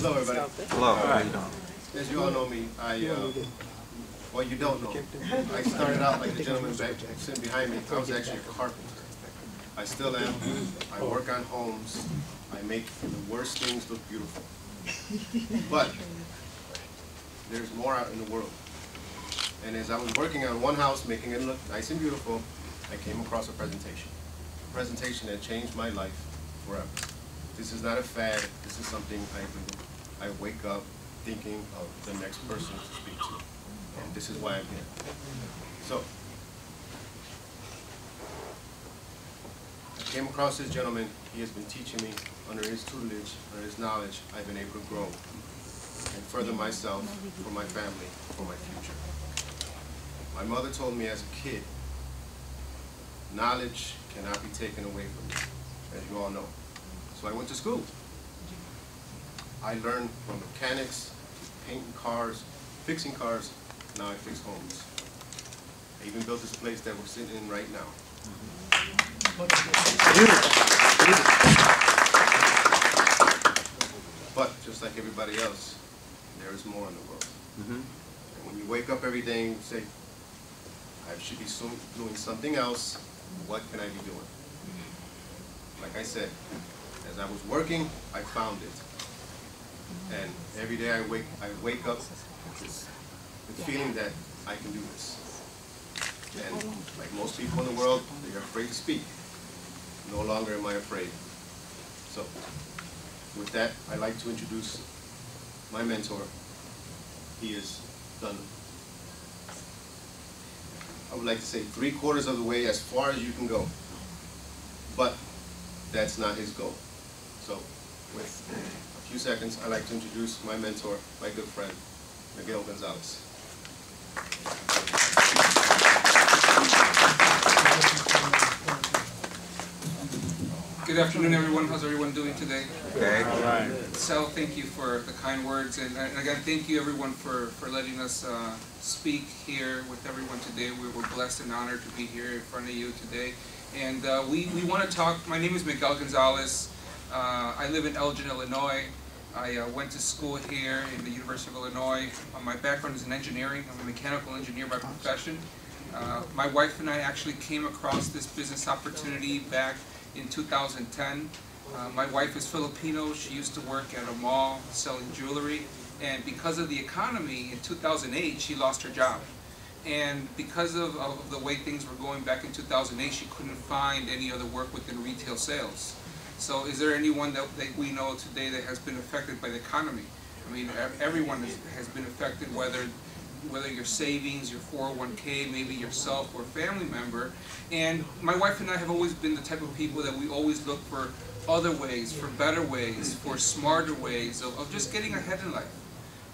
Hello, everybody. Hello. How you doing? As you all know me, well, you don't know. I started out like the gentleman back sitting behind me. I was actually a carpenter. I still am. I work on homes. I make the worst things look beautiful. But there's more out in the world. And as I was working on one house, making it look nice and beautiful, I came across a presentation. A presentation that changed my life forever. This is not a fad. This is something I do. I wake up thinking of the next person to speak to. And this is why I'm here. So, I came across this gentleman. He has been teaching me under his tutelage, under his knowledge. I've been able to grow and further myself, for my family, for my future. My mother told me as a kid, knowledge cannot be taken away from you, as you all know. So I went to school. I learned from mechanics, painting cars, fixing cars. Now I fix homes. I even built this place that we're sitting in right now. But just like everybody else, there is more in the world. And when you wake up every day and you say, I should be doing something else, what can I be doing? Like I said, as I was working, I found it. And every day I wake up with the feeling that I can do this. And like most people in the world, they are afraid to speak. No longer am I afraid. So with that, I'd like to introduce my mentor. He is done, I would like to say, 3/4 of the way as far as you can go. But that's not his goal. So with a few seconds, I'd like to introduce my mentor, my good friend, Miguel Gonzalez. Good afternoon, everyone. How's everyone doing today? Okay. All right. Sal, thank you for the kind words, and again, thank you everyone for letting us speak here with everyone today. We're blessed and honored to be here in front of you today. And we want to talk. My name is Miguel Gonzalez. I live in Elgin, Illinois. I went to school here in the University of Illinois. My background is in engineering. I'm a mechanical engineer by profession. My wife and I actually came across this business opportunity back in 2010. My wife is Filipino. She used to work at a mall selling jewelry. And because of the economy, in 2008, she lost her job. And because of the way things were going back in 2008, she couldn't find any other work within retail sales. So is there anyone that we know today that has been affected by the economy? I mean, everyone has been affected, whether your savings, your 401k, maybe yourself or a family member. And my wife and I have always been the type of people that we always look for other ways, for better ways, for smarter ways of just getting ahead in life.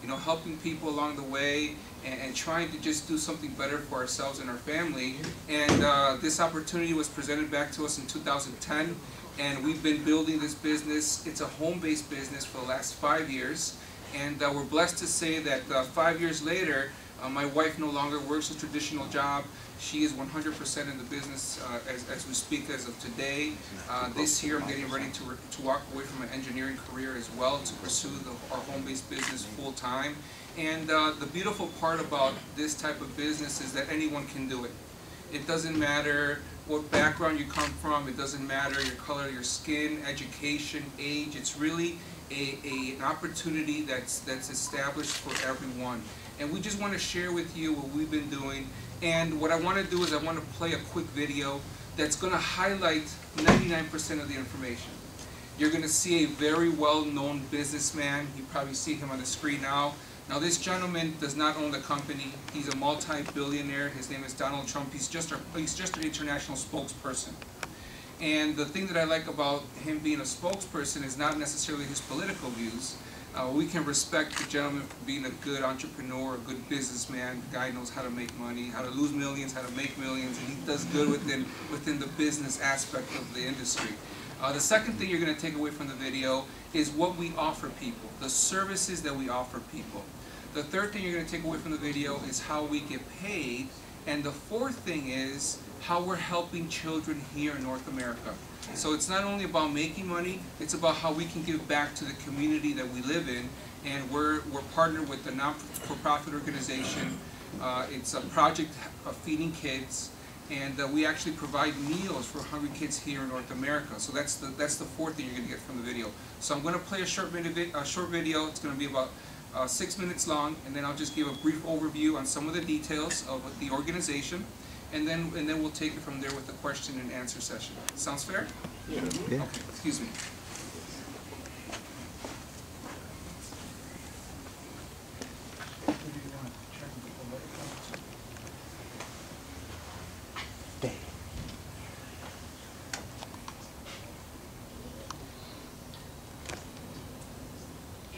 You know, helping people along the way and trying to just do something better for ourselves and our family. And this opportunity was presented back to us in 2010, and we've been building this business. It's a home-based business for the last 5 years, and we're blessed to say that 5 years later, my wife no longer works a traditional job. She is 100% in the business as we speak as of today. This year I'm getting ready to walk away from an engineering career as well to pursue our home-based business full-time. And the beautiful part about this type of business is that anyone can do it. It doesn't matter what background you come from, it doesn't matter your color, your skin, education, age. It's really an opportunity that's established for everyone. And we just want to share with you what we've been doing. And what I want to do is I want to play a quick video that's going to highlight 99% of the information. You're going to see a very well-known businessman. You probably see him on the screen now. Now this gentleman does not own the company. He's a multi-billionaire. His name is Donald Trump. He's just an international spokesperson. And the thing that I like about him being a spokesperson is not necessarily his political views. We can respect the gentleman for being a good entrepreneur, a good businessman. The guy knows how to make money, how to lose millions, how to make millions, and he does good within the business aspect of the industry. The second thing you're going to take away from the video is what we offer people, the services that we offer people. The third thing you're going to take away from the video is how we get paid. And the fourth thing is how we're helping children here in North America. So it's not only about making money, it's about how we can give back to the community that we live in. And we're partnered with a non-for-profit organization. It's a project of feeding kids. And we actually provide meals for hungry kids here in North America. So that's the fourth thing you're going to get from the video. So I'm going to play a short video. It's going to be about 6 minutes long, and then I'll just give a brief overview on some of the details of the organization, and then we'll take it from there with the question and answer session. Sounds fair? Yeah. Okay. Excuse me.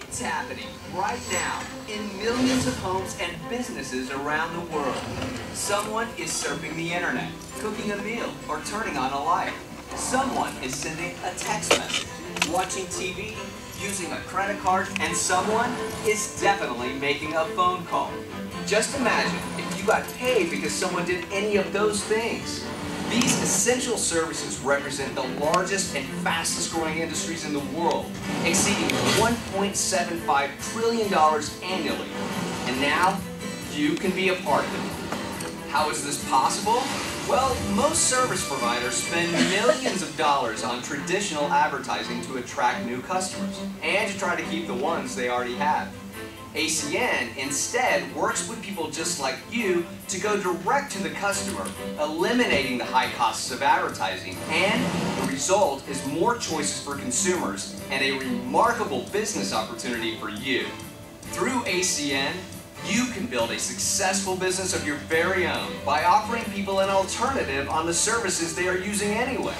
It's happening right now in millions of homes and businesses around the world. Someone is surfing the internet, cooking a meal, or turning on a light. Someone is sending a text message, watching TV, using a credit card, and someone is definitely making a phone call. Just imagine if you got paid because someone did any of those things. These essential services represent the largest and fastest growing industries in the world, exceeding $1.75 trillion annually. And now, you can be a part of it. How is this possible? Well, most service providers spend millions of dollars on traditional advertising to attract new customers, and to try to keep the ones they already have. ACN instead works with people just like you to go direct to the customer, eliminating the high costs of advertising, and the result is more choices for consumers and a remarkable business opportunity for you. Through ACN, you can build a successful business of your very own by offering people an alternative on the services they are using anyway.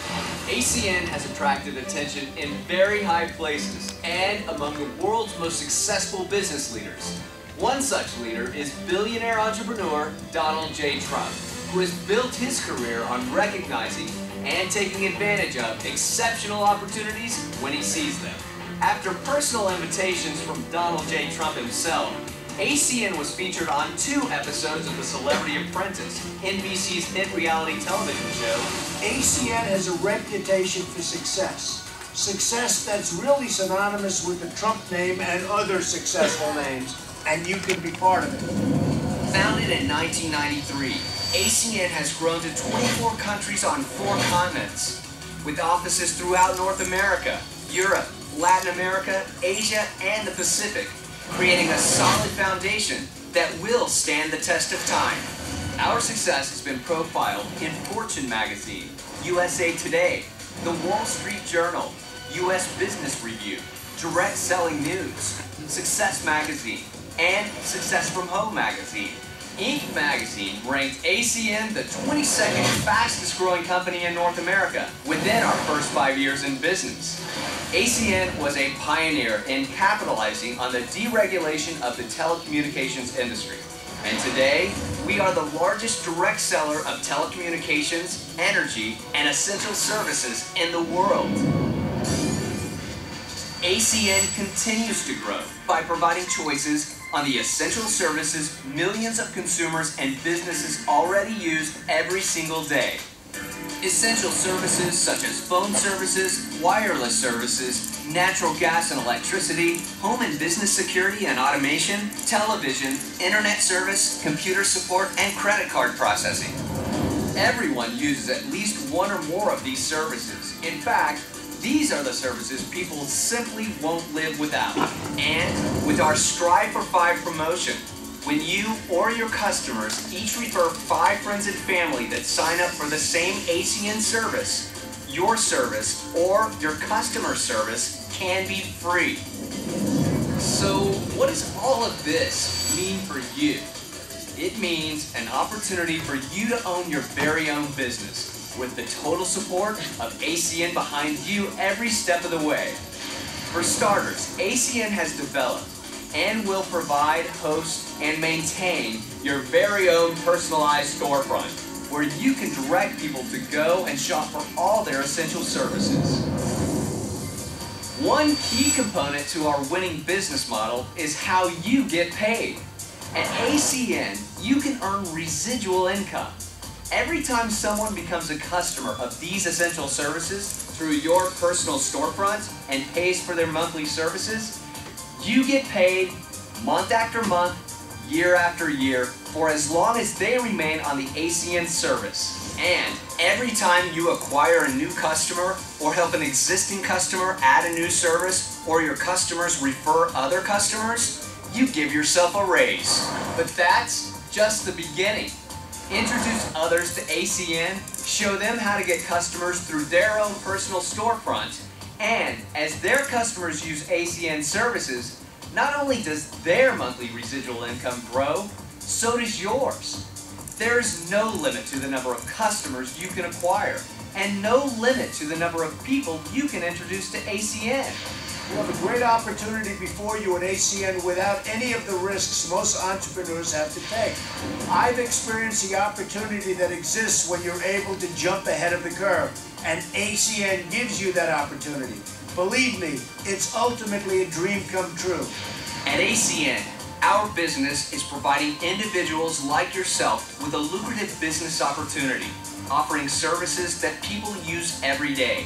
ACN has attracted attention in very high places and among the world's most successful business leaders. One such leader is billionaire entrepreneur Donald J. Trump, who has built his career on recognizing and taking advantage of exceptional opportunities when he sees them. After personal invitations from Donald J. Trump himself, ACN was featured on 2 episodes of The Celebrity Apprentice, NBC's hit reality television show. ACN has a reputation for success. Success that's really synonymous with the Trump name and other successful names, and you can be part of it. Founded in 1993, ACN has grown to 24 countries on 4 continents, with offices throughout North America, Europe, Latin America, Asia, and the Pacific, creating a solid foundation that will stand the test of time. Our success has been profiled in Fortune magazine, USA Today, The Wall Street Journal, US Business Review, Direct Selling News, Success Magazine, and Success from Home magazine. Inc. magazine ranked ACN the 22nd fastest growing company in North America within our first 5 years in business. ACN was a pioneer in capitalizing on the deregulation of the telecommunications industry. And today, we are the largest direct seller of telecommunications, energy, and essential services in the world. ACN continues to grow by providing choices on the essential services millions of consumers and businesses already use every single day. Essential services such as phone services, wireless services, natural gas and electricity, home and business security and automation, television, internet service, computer support, and credit card processing. Everyone uses at least one or more of these services. In fact, these are the services people simply won't live without. And with our Strive for 5 promotion, when you or your customers each refer 5 friends and family that sign up for the same ACN service, your service or your customer service can be free. So what does all of this mean for you? It means an opportunity for you to own your very own business with the total support of ACN behind you every step of the way. For starters, ACN has developed and will provide, host, and maintain your very own personalized storefront, where you can direct people to go and shop for all their essential services. One key component to our winning business model is how you get paid. At ACN, you can earn residual income. Every time someone becomes a customer of these essential services through your personal storefront and pays for their monthly services, you get paid month after month, year after year, for as long as they remain on the ACN service. And every time you acquire a new customer or help an existing customer add a new service, or your customers refer other customers, you give yourself a raise. But that's just the beginning. Introduce others to ACN, show them how to get customers through their own personal storefront, and as their customers use ACN services, not only does their monthly residual income grow, so does yours. There is no limit to the number of customers you can acquire, and no limit to the number of people you can introduce to ACN. You have a great opportunity before you at ACN without any of the risks most entrepreneurs have to take. I've experienced the opportunity that exists when you're able to jump ahead of the curve, and ACN gives you that opportunity. Believe me, it's ultimately a dream come true. At ACN, our business is providing individuals like yourself with a lucrative business opportunity, offering services that people use every day.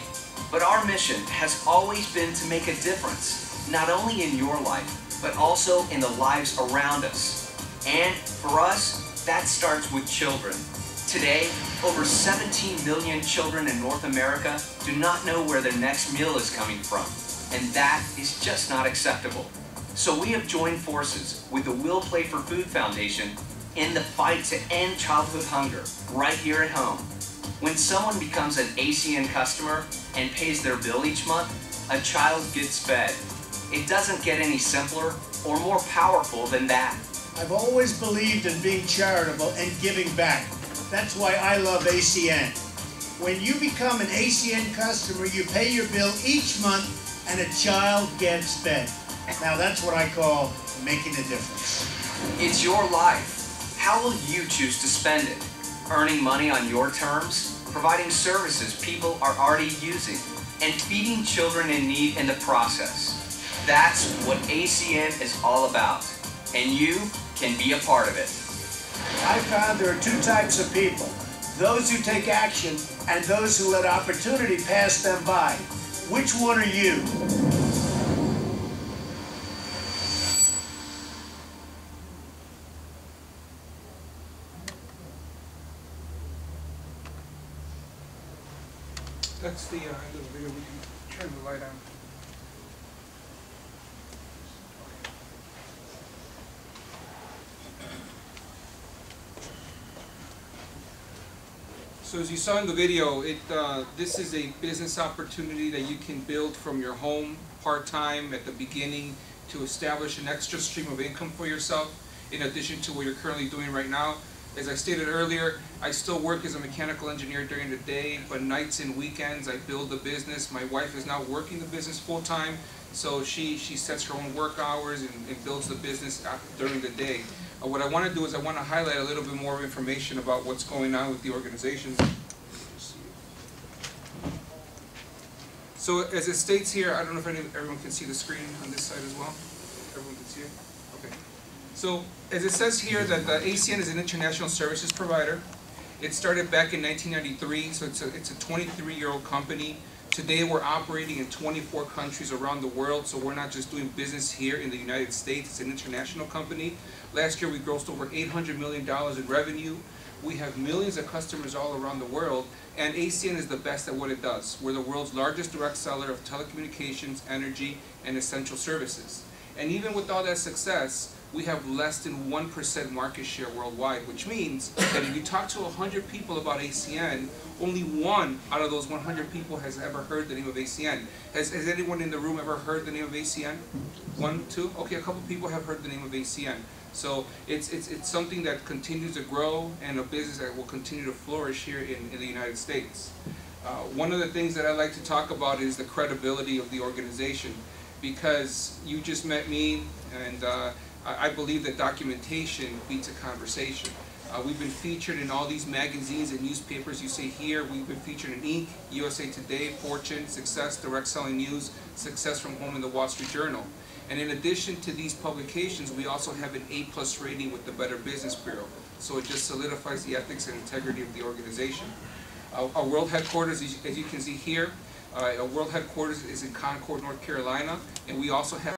But our mission has always been to make a difference, not only in your life, but also in the lives around us. And for us, that starts with children. Today, over 17 million children in North America do not know where their next meal is coming from, and that is just not acceptable. So we have joined forces with the Will Play for Food Foundation in the fight to end childhood hunger right here at home. When someone becomes an ACN customer and pays their bill each month, a child gets fed. It doesn't get any simpler or more powerful than that. I've always believed in being charitable and giving back. That's why I love ACN. When you become an ACN customer, you pay your bill each month and a child gets fed. Now that's what I call making a difference. It's your life. How will you choose to spend it? Earning money on your terms? Providing services people are already using, and feeding children in need in the process. That's what ACN is all about, and you can be a part of it. I found there are two types of people: those who take action and those who let opportunity pass them by. Which one are you? That's the end of the video. We can turn the light on. So as you saw in the video, this is a business opportunity that you can build from your home part-time at the beginning to establish an extra stream of income for yourself in addition to what you're currently doing right now. As I stated earlier, I still work as a mechanical engineer during the day, but nights and weekends I build the business. My wife is now working the business full-time, so she sets her own work hours and builds the business during the day. What I want to do is I want to highlight a little bit more information about what's going on with the organization. So as it states here, I don't know if everyone can see the screen on this side as well. Everyone can see it? Okay. So as it says here that the ACN is an international services provider. It started back in 1993, so it's a 23-year-old company. Today we're operating in 24 countries around the world, so we're not just doing business here in the United States, it's an international company. Last year we grossed over $800 million in revenue. We have millions of customers all around the world, and ACN is the best at what it does. We're the world's largest direct seller of telecommunications, energy, and essential services. And even with all that success, we have less than 1% market share worldwide, which means that if you talk to 100 people about ACN, only one out of those 100 people has ever heard the name of ACN. Has anyone in the room ever heard the name of ACN? One, two? Okay, a couple people have heard the name of ACN. So it's something that continues to grow and a business that will continue to flourish here in the United States. One of the things that I like to talk about is the credibility of the organization, because you just met me, and I believe that documentation beats a conversation. We've been featured in all these magazines and newspapers you see here. We've been featured in Inc., USA Today, Fortune, Success, Direct Selling News, Success from Home, and the Wall Street Journal. And in addition to these publications, we also have an A+ rating with the Better Business Bureau. So it just solidifies the ethics and integrity of the organization. Our world headquarters, as you can see here, our world headquarters is in Concord, North Carolina, and we also have